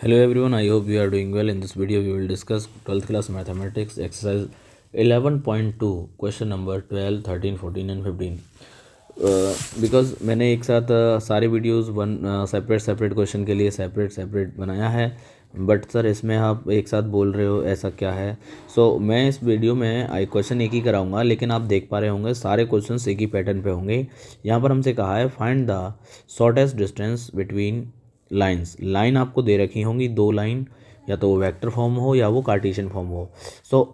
Hello everyone, I hope you are doing well. In this video, we will discuss 12th class mathematics exercise 11.2 question number 12, 13, 14 and 15. Because मैंने एक साथ सारे videos one separate question के लिए separate बनाया है, but sir इसमें आप एक साथ बोल रहे हो ऐसा क्या है। मैं इस वीडियो में आई क्वेश्चन एक ही कराऊंगा, लेकिन आप देख पा रहे होंगे सारे क्वेश्चंस एक ही पैटर्न पे होंगे। यहाँ पर हमसे कहा है find the shortest distance between lines. Line आपको दे रखी होंगी दो लाइन, या तो वो वेक्टर फॉर्म हो या वो कार्टेशियन फॉर्म हो।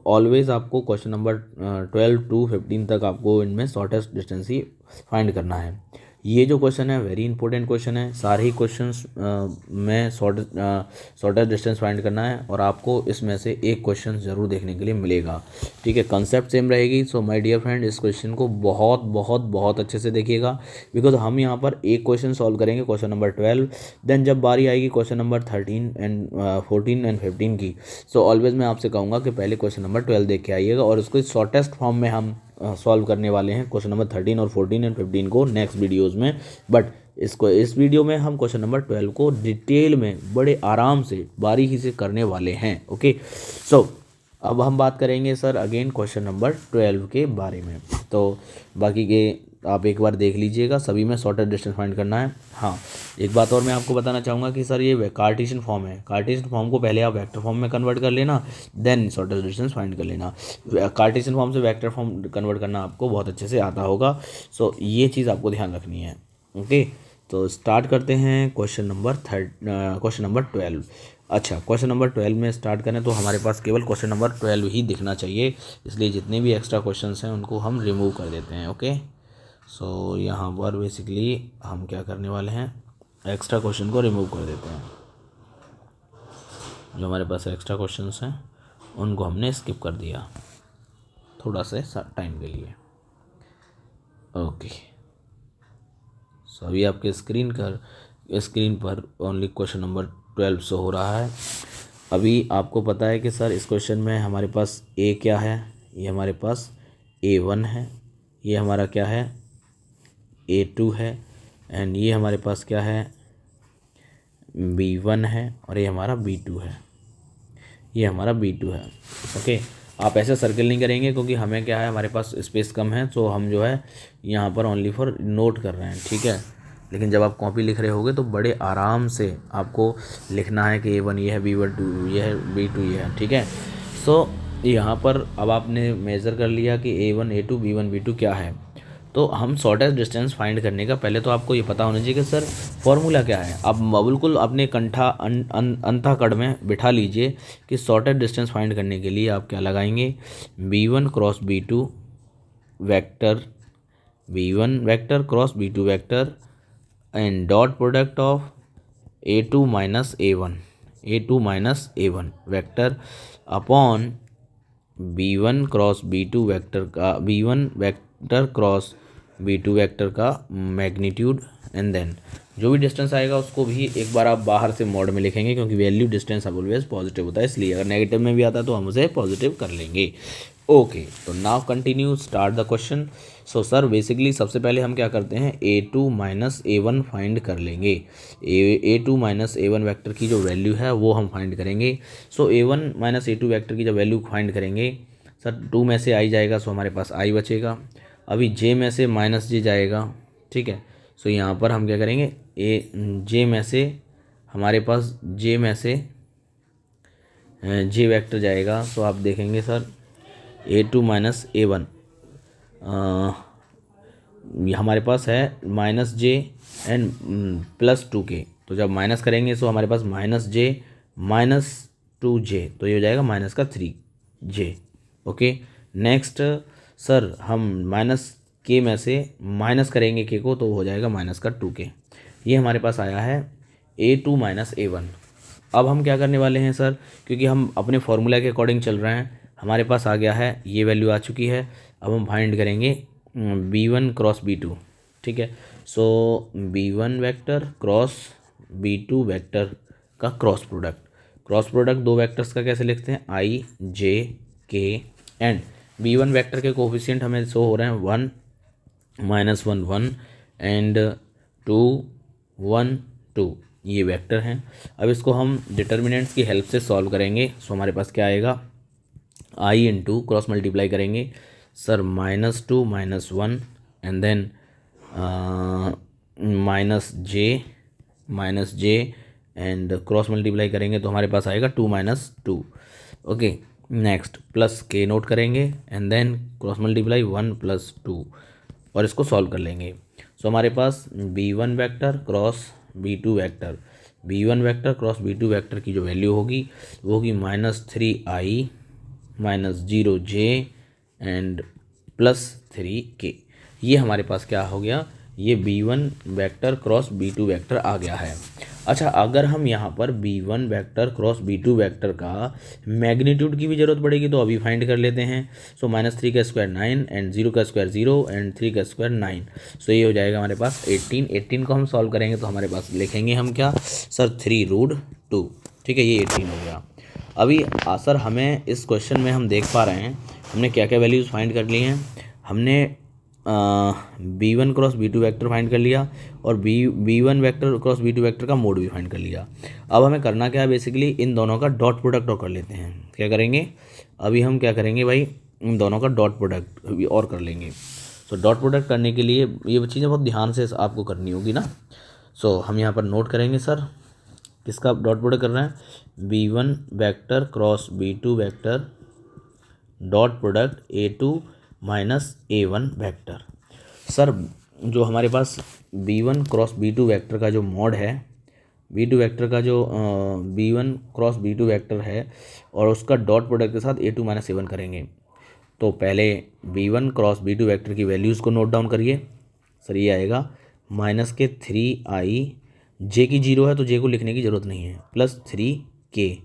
ऑलवेज आपको क्वेश्चन नंबर 12 टू 15 तक आपको इनमें शॉर्टेस्ट डिस्टेंस ही फाइंड करना है। ये जो क्वेश्चन है वेरी इंपॉर्टेंट क्वेश्चन है। सारे ही क्वेश्चंस में शॉर्टेस्ट डिस्टेंस फाइंड करना है, और आपको इसमें से एक क्वेश्चन ज़रूर देखने के लिए मिलेगा। ठीक है, कंसेप्ट सेम रहेगी। माय डियर फ्रेंड, इस क्वेश्चन को बहुत बहुत बहुत अच्छे से देखिएगा, बिकॉज हम यहाँ पर एक क्वेश्चन सॉल्व करेंगे, क्वेश्चन नंबर 12। देन जब बारी आएगी क्वेश्चन नंबर 13 एंड 14 एंड 15 की, ऑलवेज मैं आपसे कहूँगा कि पहले क्वेश्चन नंबर 12 देख के आइएगा, और उसको शॉर्टेस्ट फॉर्म में हम सॉल्व करने वाले हैं क्वेश्चन नंबर 13 और 14 एंड 15 को नेक्स्ट वीडियोस में। बट इस वीडियो में हम क्वेश्चन नंबर 12 को डिटेल में बड़े आराम से बारीकी से करने वाले हैं। ओके, अब हम बात करेंगे सर अगेन क्वेश्चन नंबर 12 के बारे में। बाकी के आप एक बार देख लीजिएगा, सभी में शॉर्टेस्ट डिस्टेंस फाइंड करना है। हाँ, एक बात और मैं आपको बताना चाहूँगा कि सर ये कार्टेशियन फॉर्म है। कार्टेशियन फॉर्म को पहले आप वेक्टर फॉर्म में कन्वर्ट कर लेना, देन शॉर्टेस्ट डिस्टेंस फाइंड कर लेना। कार्टेशियन फॉर्म से वेक्टर फॉर्म कन्वर्ट करना आपको बहुत अच्छे से आता होगा। ये चीज़ आपको ध्यान रखनी है। ओके, तो स्टार्ट करते हैं क्वेश्चन नंबर 12। अच्छा, क्वेश्चन नंबर 12 में स्टार्ट करें तो हमारे पास केवल क्वेश्चन नंबर 12 ही दिखना चाहिए, इसलिए जितने भी एक्स्ट्रा क्वेश्चंस हैं उनको हम रिमूव कर देते हैं। ओके, यहाँ पर बेसिकली हम क्या करने वाले हैं, एक्स्ट्रा क्वेश्चन को रिमूव कर देते हैं। जो हमारे पास एक्स्ट्रा क्वेश्चंस हैं उनको हमने स्किप कर दिया थोड़ा सा टाइम के लिए। ओके, अभी आपके स्क्रीन पर ओनली क्वेश्चन नंबर 12 शो हो रहा है। अभी आपको पता है कि सर इस क्वेश्चन में हमारे पास ए क्या है, ये हमारे पास A1 है, ये हमारा क्या है A2 है, एंड ये हमारे पास क्या है B1 है, और ये हमारा B2 है, ये हमारा B2 है। ओके, आप ऐसे सर्कल नहीं करेंगे क्योंकि हमें क्या है, हमारे पास स्पेस कम है, तो हम जो है यहाँ पर ओनली फॉर नोट कर रहे हैं। ठीक है, लेकिन जब आप कॉपी लिख रहे होगे तो बड़े आराम से आपको लिखना है कि A1 ये है, B1 ये है, B2 ये है। ठीक है, यहाँ पर अब आपने मेज़र कर लिया कि A1 A2 B1 B2 क्या है। तो हम शॉर्टेस्ट डिस्टेंस फाइंड करने का पहले तो आपको ये पता होना चाहिए कि सर फॉर्मूला क्या है। आप बिल्कुल अपने कंठा अंतःकड़ में बिठा लीजिए कि शॉर्टेस्ट डिस्टेंस फाइंड करने के लिए आप क्या लगाएंगे, B1 cross B2 vector, B1 vector cross B2 vector, and dot product of A2 minus A1 vector upon B1 cross B2 vector का B1 vector cross B2 vector का मैग्नीट्यूड, एंड देन जो भी डिस्टेंस आएगा उसको भी एक बार आप बाहर से मोड में लिखेंगे, क्योंकि वैल्यू डिस्टेंस ऑलवेज पॉजिटिव होता है, इसलिए अगर नेगेटिव में भी आता है तो हम उसे पॉजिटिव कर लेंगे। ओके, तो now continue start the question. Sir basically सबसे पहले हम क्या करते हैं, A2 माइनस A1 फाइंड कर लेंगे। A2 माइनस A1 वेक्टर की जो वैल्यू है वो हम फाइंड करेंगे। A1 माइनस A2 वेक्टर की जब वैल्यू फाइंड करेंगे सर, 2 में से I जाएगा, हमारे पास I बचेगा। अभी J में से माइनस J जाएगा। ठीक है, यहाँ पर हम क्या करेंगे, J में से हमारे पास J में से J वेक्टर जाएगा। आप देखेंगे सर A2 माइनस A1 हमारे पास है minus J and plus 2K। तो जब माइनस करेंगे हमारे पास माइनस J माइनस 2J, तो ये हो जाएगा माइनस का 3J। ओके, नेक्स्ट सर हम माइनस K में से माइनस करेंगे K को, तो हो जाएगा माइनस का 2K। ये हमारे पास आया है A2 माइनस A1। अब हम क्या करने वाले हैं सर, क्योंकि हम अपने फॉर्मूला के अकॉर्डिंग चल रहे हैं, हमारे पास आ गया है, ये वैल्यू आ चुकी है। अब हम फाइंड करेंगे B1 क्रॉस B2। ठीक है, B1 vector cross B2 vector का क्रॉस प्रोडक्ट दो वेक्टर्स का कैसे लिखते हैं, I J K, and B1 vector के कोफिशिएंट हमें शो हो रहे हैं 1 -1 1 एंड 2 1 2। ये वेक्टर हैं। अब इसको हम डिटर्मिनेंट्स की हेल्प से सॉल्व करेंगे। सो हमारे पास क्या आएगा, आई इंटू क्रॉस मल्टीप्लाई करेंगे sir -2 -1 and then minus j and cross multiply करेंगे तो हमारे पास आएगा 2 - 2। ओके, नेक्स्ट प्लस के नोट करेंगे एंड देन क्रॉस मल्टीप्लाई 1 + 2 और इसको सॉल्व कर लेंगे। सो हमारे पास b1 vector cross b2 vector, b1 vector cross b2 vector की जो वैल्यू होगी वो होगी -3i -0j एंड +3k। ये हमारे पास क्या हो गया, ये b1 vector cross b2 vector आ गया है। अच्छा, अगर हम यहाँ पर b1 vector cross b2 vector का मैग्नीट्यूड की भी ज़रूरत पड़ेगी तो अभी फाइंड कर लेते हैं। सो -3 का स्क्वायर 9 एंड 0 का स्क्वायर 0 एंड 3 का स्क्वायर 9। सो ये हो जाएगा हमारे पास 18 को हम सॉल्व करेंगे तो हमारे पास लिखेंगे हम क्या सर 3√2। ठीक है, ये 18 हो गया। अभी सर हमें इस क्वेश्चन में हम देख पा रहे हैं हमने क्या क्या वैल्यूज़ फाइंड कर ली हैं। हमने b1 cross b2 vector find कर लिया और b1 vector cross b2 vector का मोड भी फाइंड कर लिया। अब हमें करना क्या है, बेसिकली इन दोनों का डॉट प्रोडक्ट और कर लेते हैं। क्या करेंगे, अभी हम क्या करेंगे भाई, इन दोनों का डॉट प्रोडक्ट और कर लेंगे। सो डॉट प्रोडक्ट करने के लिए ये चीज़ें बहुत ध्यान से आपको करनी होगी ना। सो हम यहाँ पर नोट करेंगे सर किसका डॉट प्रोडक्ट कर रहे हैं, b1 vector cross b2 vector dot product a2 - a1 vector. Sir जो हमारे पास b1 क्रॉस b2 वेक्टर का जो मॉड है, b2 वेक्टर का जो b1 क्रॉस b2 वेक्टर है और उसका डॉट प्रोडक्ट के साथ a2 - a1 करेंगे। तो पहले b1 क्रॉस b2 वेक्टर की वैल्यूज़ को नोट डाउन करिए। सर ये आएगा -3i, जे की 0 है तो जे को लिखने की ज़रूरत नहीं है, +3k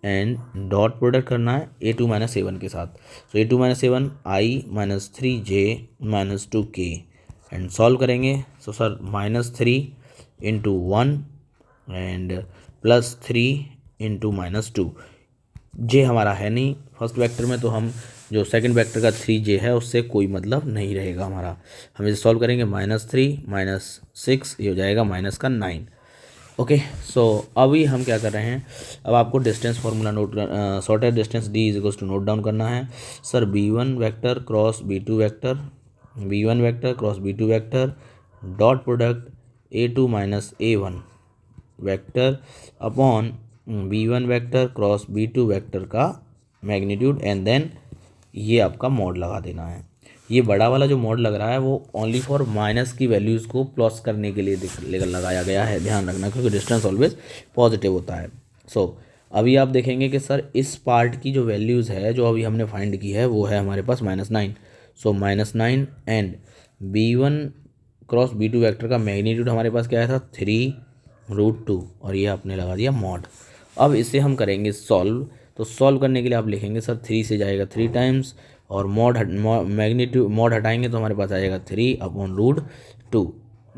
एंड डॉट प्रोडक्ट करना है a2 - a1 के साथ। सो a2 - a1 i -3j -2k and solve करेंगे। So sir -3 × 1 and +3 × -2। जे हमारा है नहीं फर्स्ट वेक्टर में, तो हम जो सेकंड वेक्टर का 3j है उससे कोई मतलब नहीं रहेगा हमारा। हम इसे सॉल्व करेंगे -3 - 6, ये हो जाएगा -9। ओके, सो अभी हम क्या कर रहे हैं, अब आपको distance formula note shortest distance d = note down करना है। Sir b1 vector cross b2 vector, b1 vector cross b2 vector dot product a2 - a1 vector upon b1 vector cross b2 vector का मैग्नीट्यूड एंड देन ये आपका mod लगा देना है। ये बड़ा वाला जो मॉड लग रहा है वो ओनली फॉर माइनस की वैल्यूज़ को प्लस करने के लिए लगाया गया है, ध्यान रखना, क्योंकि डिस्टेंस ऑलवेज पॉजिटिव होता है। सो अभी आप देखेंगे कि सर इस पार्ट की जो वैल्यूज़ है जो अभी हमने फाइंड की है वो है हमारे पास -9। सो -9 and b1 cross b2 vector का मैग्नीट्यूड हमारे पास क्या आया था 3√2 और ये आपने लगा दिया मॉड। अब इसे हम करेंगे सॉल्व। तो सॉल्व करने के लिए आप लिखेंगे सर 3 से जाएगा 3 टाइम्स और मैग्नीट्यूड मॉड हटाएंगे तो हमारे पास आ जाएगा 3/√2।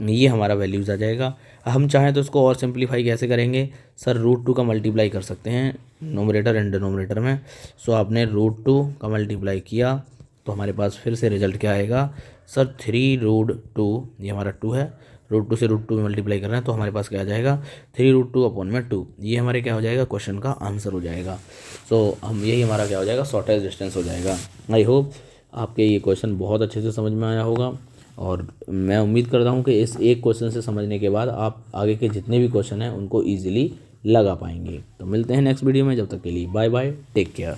ये हमारा वैल्यूज़ आ जाएगा। हम चाहें तो इसको और सिंप्लीफाई कैसे करेंगे, सर √2 का मल्टीप्लाई कर सकते हैं नोमरेटर एंड डिनोमिनेटर में। सो आपने √2 का मल्टीप्लाई किया तो हमारे पास फिर से रिजल्ट क्या आएगा, सर 3√2, ये हमारा 2 है, √2 से √2 में मल्टीप्लाई कर रहे हैं तो हमारे पास क्या आ जाएगा 3√2/2। ये हमारे क्या हो जाएगा, क्वेश्चन का आंसर हो जाएगा। सो हम यही हमारा क्या हो जाएगा, शॉर्टेस्ट डिस्टेंस हो जाएगा। आई होप आपके ये क्वेश्चन बहुत अच्छे से समझ में आया होगा और मैं उम्मीद करता हूँ कि इस एक क्वेश्चन से समझने के बाद आप आगे के जितने भी क्वेश्चन हैं उनको ईजिली लगा पाएंगे। तो मिलते हैं नेक्स्ट वीडियो में, जब तक के लिए बाय बाय, टेक केयर।